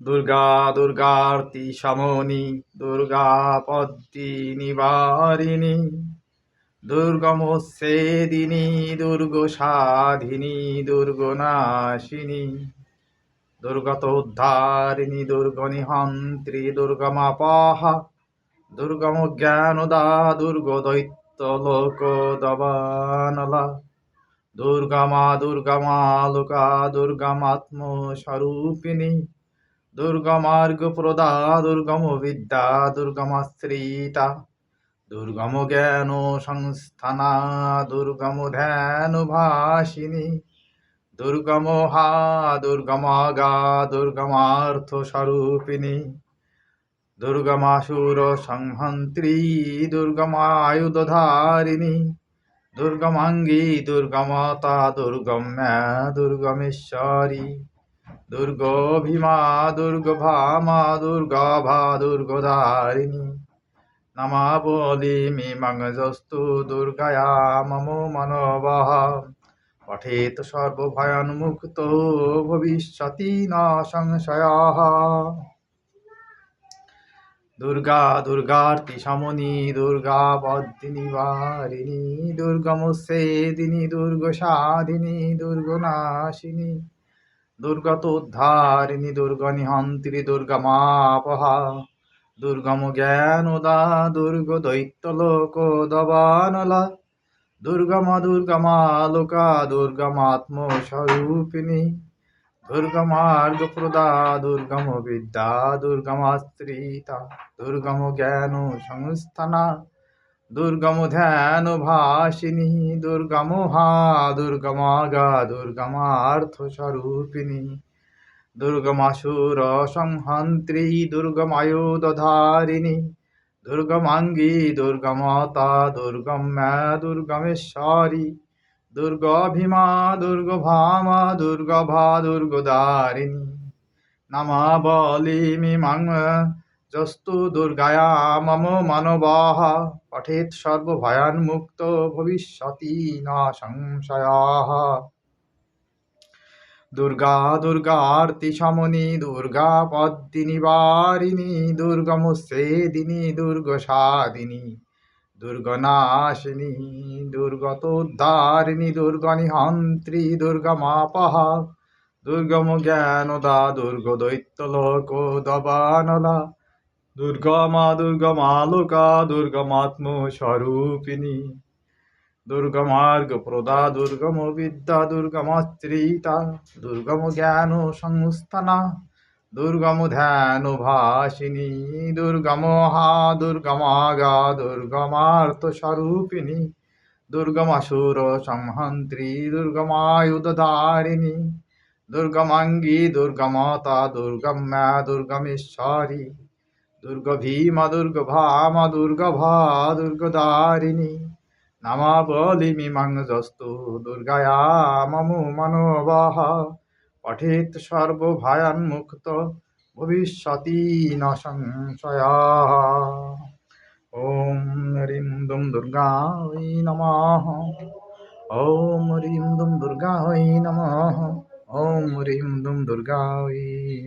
দুর্গা দুর্গার্তি সমনি দুর্গা পদ্মী নিবারিণী দুর্গমোচ্ছেদিনী দুর্গ সাধিনী দুর্গনাশিনী দুর্গত উদ্ধারিণী দুর্গনিহন্ত্রী দুর্গমাপাহা দুর্গম জ্ঞানদা দুর্গ দৈত্য লোক দবানলা দুর্গমা লোকা দুর্গমাত্মস্বরূপিণী দুর্গমার্গ প্রদা দুর্গম বিদ্যা দুর্গমাশ্রিতা দুর্গম জ্ঞান সংস্থানা দুর্গম ধ্যান ভাসিনী দুর্গম হা দুর্গমাগা দুর্গমার্থ স্বরূপিণী দুর্গমাসুর সংহন্ত্রী দুর্গমায়ুধারিণী দুর্গমাঙ্গী দুর্গমাতা দুর্গম্যা দুর্গমেশ্বরী দুর্গভীমা দুর্গভামা দুর্গভা দুর্গধারিণী নমাবলি মীমাংসস্তু দুর্গায়া মম মনোবহ পঠেত সর্বভয়ান্মুক্তো ভবিষ্যতি ন সংশয়ः দুর্গা দুর্গার্তি সমনি দুর্গা পদ্মী নিবারিণী দুর্গমোচ্ছেদিনী দুর্গসাধিনী দুর্গনাশিনী দুর্গতোদ্ধারিণী দুর্গনিহন্ত্রী দুর্গমাপহা দুর্গম জ্ঞানদা দুর্গ দৈত্যলোক দবানলা দুর্গমালোকা দুর্গমাত্মস্বরূপিণী দুর্গমার্গ প্রদা দুর্গম বিদ্যা দুর্গমাশ্রিতা দুর্গম জ্ঞান সংস্থানা দুর্গম ধ্যান ভাসিনী দুর্গম হা দুর্গমাগা দুর্গমার্থ স্বরূপিণী দুর্গমাসুর সংহন্ত্রী দুর্গমায়ুধারিণী দুর্গমাঙ্গী দুর্গমাতা দুর্গম্যা দুর্গমেশ্বরী দুর্গভীমা দুর্গভামা দুর্গভা দুর্গদারিণী নমাবলি মীমাংসস্তু দুর্গায়া মম মানবः পঠেৎ সর্বভয়ান্মুক্তো ভবিষ্যতি ন সংশয়ः দুর্গা দুর্গার্তি সমনি দুর্গা পদ্মী নিবারিণী দুর্গমোচ্ছেদিনী দুর্গসাধিনী দুর্গনাশিনী দুর্গতোদ্ধারিণী দুর্গনিহন্ত্রী দুর্গমাপহা দুর্গম জ্ঞানদা দুর্গ দৈত্যলোক দবানলা দুর্গমালোকা দুর্গমাত্মস্বরূপিণী দুর্গমার্গ প্রদা দুর্গম বিদ্যা দুর্গমাশ্রিতা দুর্গম জ্ঞান সংস্থানা দুর্গম ধ্যান ভাসিনী দুর্গম হা দুর্গমাগা দুর্গমার্থ স্বরূপিণী দুর্গমাসুর সংহন্ত্রী দুর্গমায়ুধারিণী দুর্গমাঙ্গী দুর্গমাতা দুর্গম্যা দুর্গমেশ্বরী দুর্গভীমা দুর্গভামা দুর্গভা দুর্গদারিণী নমাবলি মীমাংসস্তু দুর্গায়া মম মনোবহ পঠেৎ সর্বভয়ান্মুক্ত ভবিষ্যতি ন সংশয়ः ॐ ह्रीं दुं दुर्गायै नमः ॐ ह्रीं दुं दुर्गायै नमः ॐ ह्रीं दुं दुर्गायै